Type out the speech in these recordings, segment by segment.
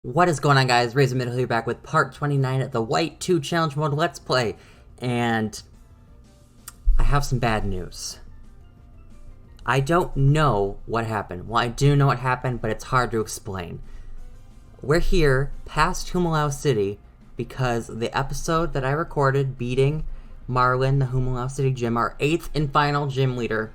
What is going on, guys? Razor Middle here, back with part 29 of the White 2 Challenge Mode Let's Play. And I have some bad news. I don't know what happened. Well, I do know what happened, but it's hard to explain. We're here past Humalau City because the episode that I recorded beating Marlin, the Humalau City gym, our 8th and final gym leader,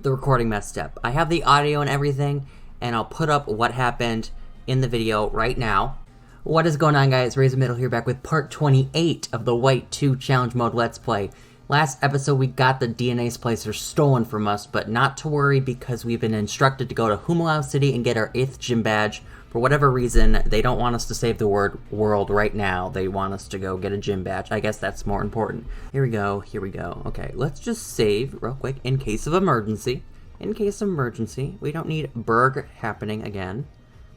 the recording messed up. I have the audio and everything, and I'll put up what happened in the video right now. What is going on, guys? Razor Middle here, back with part 28 of the White 2 Challenge Mode Let's Play. Last episode we got the DNA splicer stolen from us, but not to worry because we've been instructed to go to Humalau City and get our 8th gym badge. For whatever reason, they don't want us to save the world right now. They want us to go get a gym badge. I guess that's more important. Here we go, here we go. Okay, let's just save real quick in case of emergency. In case of emergency, we don't need Berg happening again.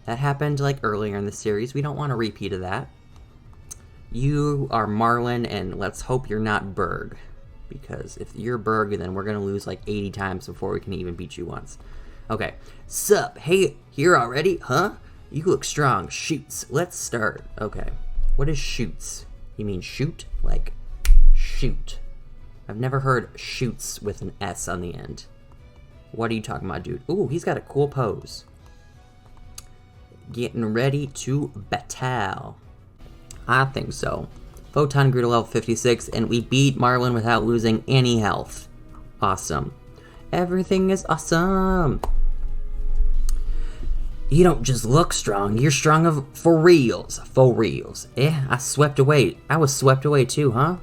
That happened like earlier in the series. We don't want a repeat of that. You are Marlin, and let's hope you're not Berg. Because if you're Berg, then we're going to lose like 80 times before we can even beat you once. Okay. Sup? Hey, here already? Huh? You look strong. Shoots. Let's start. Okay. What is shoots? You mean shoot? Like, shoot. I've never heard shoots with an S on the end. What are you talking about, dude? Ooh, he's got a cool pose. Getting ready to battle. I think so. Photon grew to level 56, and we beat Marlin without losing any health. Awesome. Everything is awesome. You don't just look strong, you're strong for reals. For reals. I swept away. I was swept away too, huh?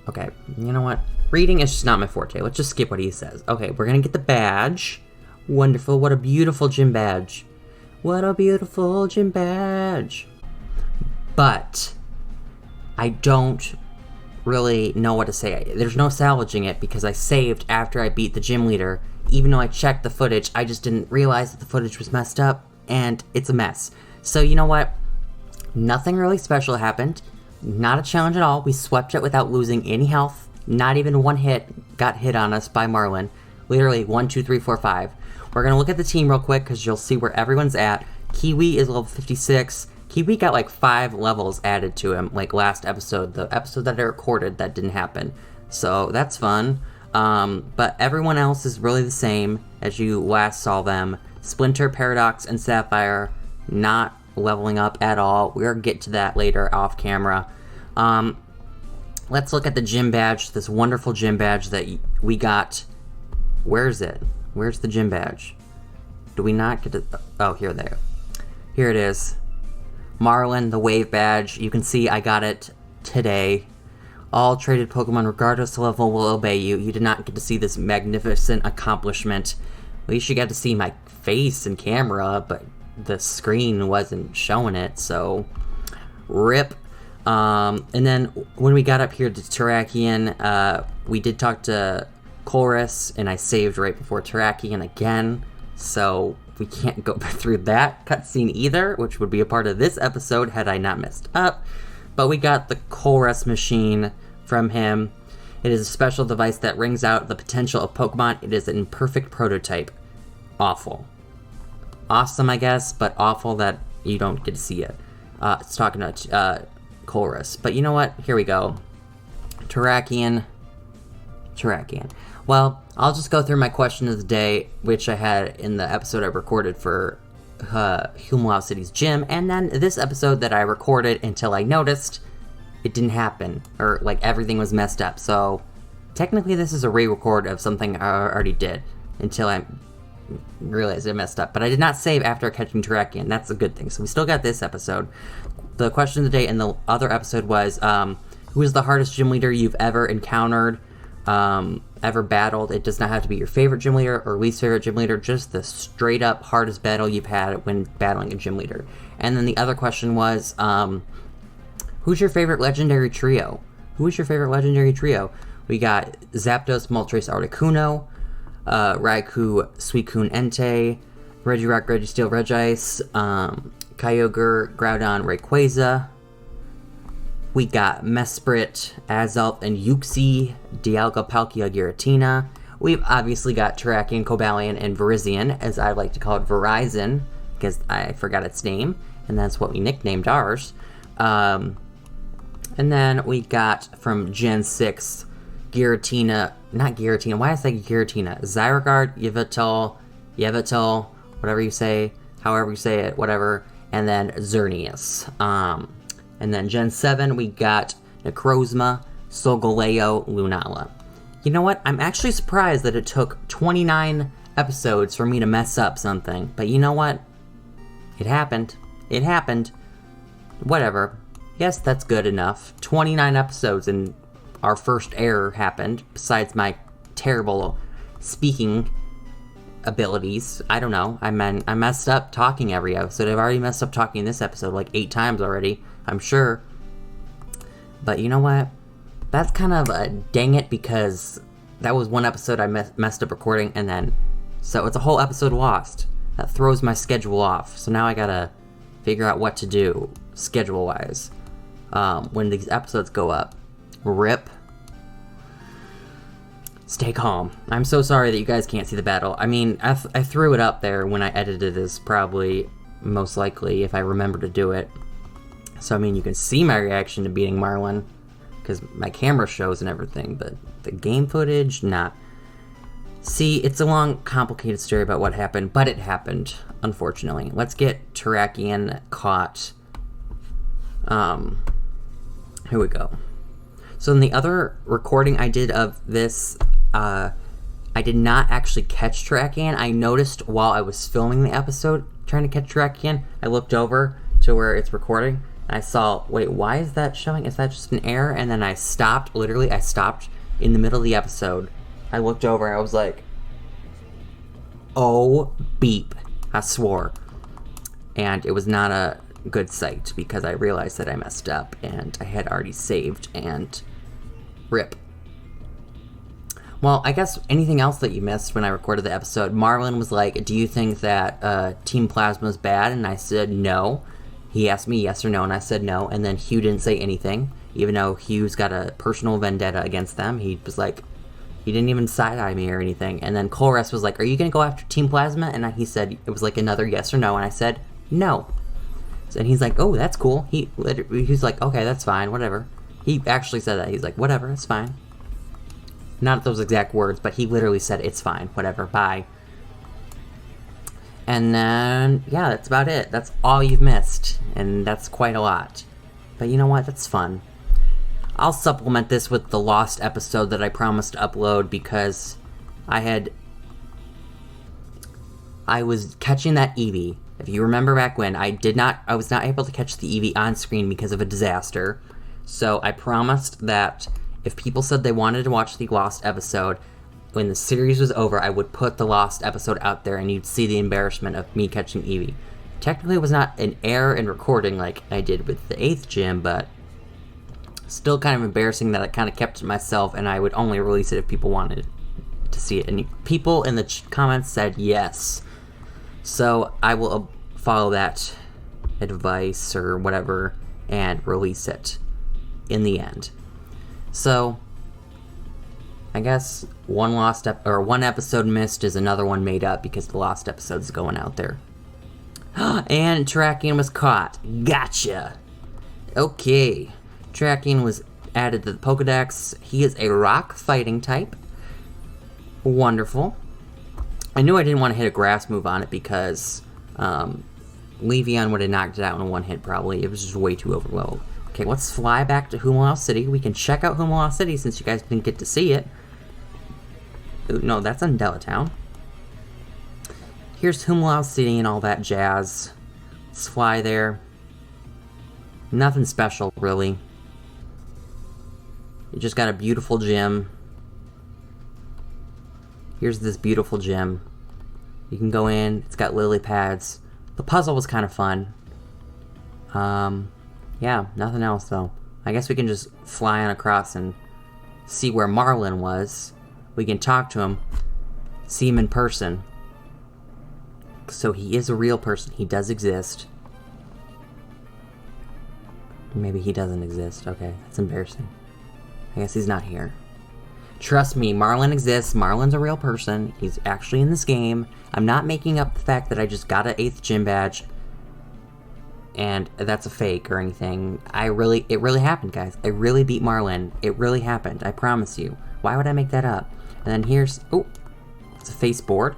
Okay, you know what? Reading is just not my forte. Let's just skip what he says. Okay, we're gonna get the badge. Wonderful. What a beautiful gym badge. What a beautiful gym badge. But I don't really know what to say. There's no salvaging it because I saved after I beat the gym leader. Even though I checked the footage, I just didn't realize that the footage was messed up, and it's a mess. So you know what? Nothing really special happened. Not a challenge at all. We swept it without losing any health. Not even one hit got hit on us by Marlin. Literally 1, 2, 3, 4, 5. We're going to look at the team real quick because you'll see where everyone's at. Kiwi is level 56. Kiwi got like 5 levels added to him, like last episode. The episode that I recorded, that didn't happen. So that's fun. But everyone else is really the same as you last saw them. Splinter, Paradox, and Sapphire not leveling up at all. We're going to get to that later off camera. Let's look at the gym badge, this wonderful gym badge that we got. Where is it? Where's the gym badge? Do we not get it? Oh, here they are. Here it is. Marlin, the wave badge. You can see I got it today. All traded Pokemon, regardless of level, will obey you. You did not get to see this magnificent accomplishment. At least you got to see my face and camera, but the screen wasn't showing it, so rip. And then when we got up here to Terrakion, we did talk to Chorus, and I saved right before Terrakion again, so we can't go through that cutscene either, which would be a part of this episode had I not messed up. But we got the Chorus machine from him. It is a special device that rings out the potential of Pokemon. It is an imperfect prototype. Awful. Awesome, I guess, but awful that you don't get to see it. It's talking about Chorus. But you know what? Here we go. Terrakion. Well, I'll just go through my question of the day, which I had in the episode I recorded for Humalau City's gym, and then this episode that I recorded until I noticed it didn't happen, or like everything was messed up. So technically this is a re-record of something I already did until I realized I messed up. But I did not save after catching Terrakion. That's a good thing. So we still got this episode. The question of the day in the other episode was, who is the hardest gym leader you've ever encountered? Ever battled. It does not have to be your favorite gym leader or least favorite gym leader, just the straight up hardest battle you've had when battling a gym leader. And then the other question was, who's your favorite legendary trio? Who is your favorite legendary trio? We got Zapdos, Moltres, Articuno, Raikou, Suicune, Entei, Regirock, Registeel, Regice, Kyogre, Groudon, Rayquaza. We got Mesprit, Azalt, and Uxie, Dialga, Palkia, Giratina. We've obviously got Terrakion, Cobalion, and Virizion, as I like to call it, Verizon, because I forgot its name, and that's what we nicknamed ours. And then we got from Gen 6, Giratina, not Giratina, why did I say Giratina? Zyregard, Yveltal, whatever you say, however you say it, whatever, and then Xerneas. And then Gen 7, we got Necrozma, Solgaleo, Lunala. You know what? I'm actually surprised that it took 29 episodes for me to mess up something. But you know what? It happened. It happened. Whatever. Yes, that's good enough. 29 episodes and our first error happened, besides my terrible speaking abilities. I don't know. I messed up talking every episode. I've already messed up talking this episode like 8 times already, I'm sure. But you know what? That's kind of a dang it, because that was one episode I messed up recording, and then, so it's a whole episode lost. That throws my schedule off. So now I gotta figure out what to do, schedule-wise, when these episodes go up. RIP. Stay calm. I'm so sorry that you guys can't see the battle. I mean, I threw it up there when I edited this, probably, most likely, if I remember to do it. So, I mean, you can see my reaction to beating Marlin, because my camera shows and everything, but the game footage, not. See, it's a long, complicated story about what happened, but it happened, unfortunately. Let's get Terrakion caught. Here we go. So in the other recording I did of this, I did not actually catch Terrakion. I noticed while I was filming the episode, trying to catch Terrakion, I looked over to where it's recording, I saw, wait, why is that showing? Is that just an error? And then I stopped, literally, I stopped in the middle of the episode. I looked over, I was like, oh, beep. I swore. And it was not a good sight, because I realized that I messed up, and I had already saved, and RIP. Well, I guess anything else that you missed when I recorded the episode, Marlon was like, do you think that Team Plasma is bad? And I said no. He asked me yes or no, and I said no, and then Hugh didn't say anything, even though Hugh's got a personal vendetta against them. He was like, he didn't even side-eye me or anything. And then Colress was like, are you going to go after Team Plasma? And he said, it was like another yes or no, and I said no. And he's like, oh, that's cool. He's like, okay, that's fine, whatever. He actually said that. He's like, whatever, it's fine. Not those exact words, but he literally said, it's fine, whatever, bye. And then, yeah, that's about it. That's all you've missed, and that's quite a lot. But you know what? That's fun. I'll supplement this with the lost episode that I promised to upload, because I was catching that Eevee. If you remember back when, I was not able to catch the Eevee on screen because of a disaster. So I promised that if people said they wanted to watch the lost episode, when the series was over, I would put the lost episode out there and you'd see the embarrassment of me catching Eevee. Technically, it was not an error in recording like I did with the 8th gym, but still kind of embarrassing that I kind of kept to myself, and I would only release it if people wanted to see it. And people in the comments said yes. So I will follow that advice or whatever and release it in the end. So I guess one episode missed is another one made up, because the lost episode's going out there. And Terrakion was caught. Gotcha! Okay. Terrakion was added to the Pokedex. He is a rock fighting type. Wonderful. I knew I didn't want to hit a grass move on it, because Levion would have knocked it out in one hit probably. It was just way too overload. Okay, let's fly back to Humalao City. We can check out Humalao City since you guys didn't get to see it. Ooh, no, that's in Delatown. Here's Humalao City and all that jazz. Let's fly there. Nothing special, really. You just got a beautiful gym. Here's this beautiful gym. You can go in. It's got lily pads. The puzzle was kind of fun. Yeah, nothing else, though. I guess we can just fly on across and see where Marlin was. We can talk to him. See him in person. So he is a real person. He does exist. Maybe he doesn't exist. Okay, that's embarrassing. I guess he's not here. Trust me, Marlin exists. Marlin's a real person. He's actually in this game. I'm not making up the fact that I just got an 8th gym badge and that's a fake or anything. It really happened, guys. I really beat Marlin. It really happened. I promise you. Why would I make that up? And then here's, oh, it's a face board.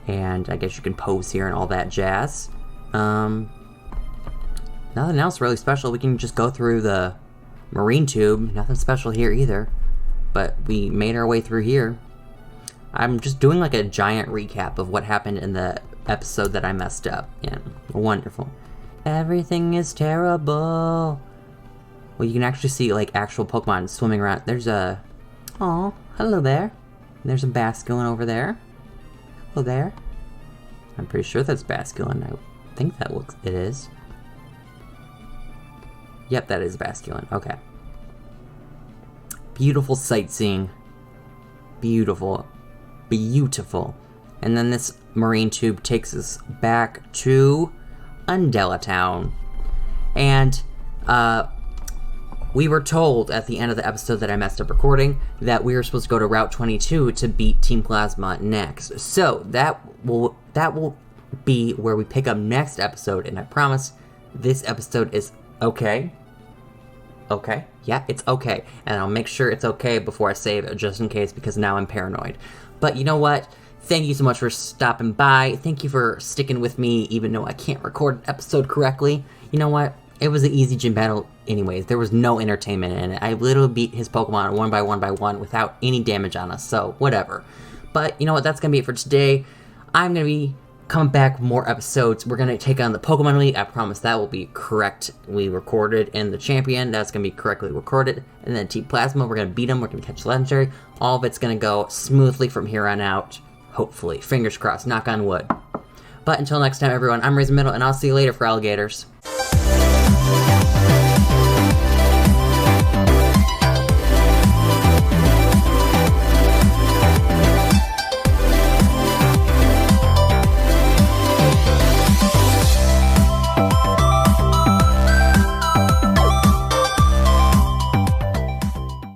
And I guess you can pose here and all that jazz. Nothing else really special. We can just go through the marine tube. Nothing special here either. But we made our way through here. I'm just doing like a giant recap of what happened in the episode that I messed up. Yeah, wonderful. Everything is terrible. Well, you can actually see like actual Pokemon swimming around. There's a... Oh, hello there. There's a Basculin over there. Hello there. I'm pretty sure that's Basculin. I think it is. Yep, that is Basculin. Okay. Beautiful sightseeing. Beautiful. Beautiful. And then this marine tube takes us back to Undella Town. And we were told at the end of the episode that I messed up recording that we were supposed to go to Route 22 to beat Team Plasma next. So that will be where we pick up next episode, and I promise this episode is okay. Okay? Yeah, it's okay. And I'll make sure it's okay before I save it, just in case, because now I'm paranoid. But you know what? Thank you so much for stopping by. Thank you for sticking with me, even though I can't record an episode correctly. You know what? It was an easy gym battle anyways. There was no entertainment in it. I literally beat his Pokemon one by one without any damage on us, so whatever. But you know what? That's going to be it for today. I'm going to be coming back with more episodes. We're going to take on the Pokemon League. I promise that will be correctly recorded. And the champion, that's going to be correctly recorded. And then Team Plasma, we're going to beat them. We're going to catch Legendary. All of it's going to go smoothly from here on out. Hopefully. Fingers crossed. Knock on wood. But until next time, everyone, I'm Razor Middle, and I'll see you later for alligators.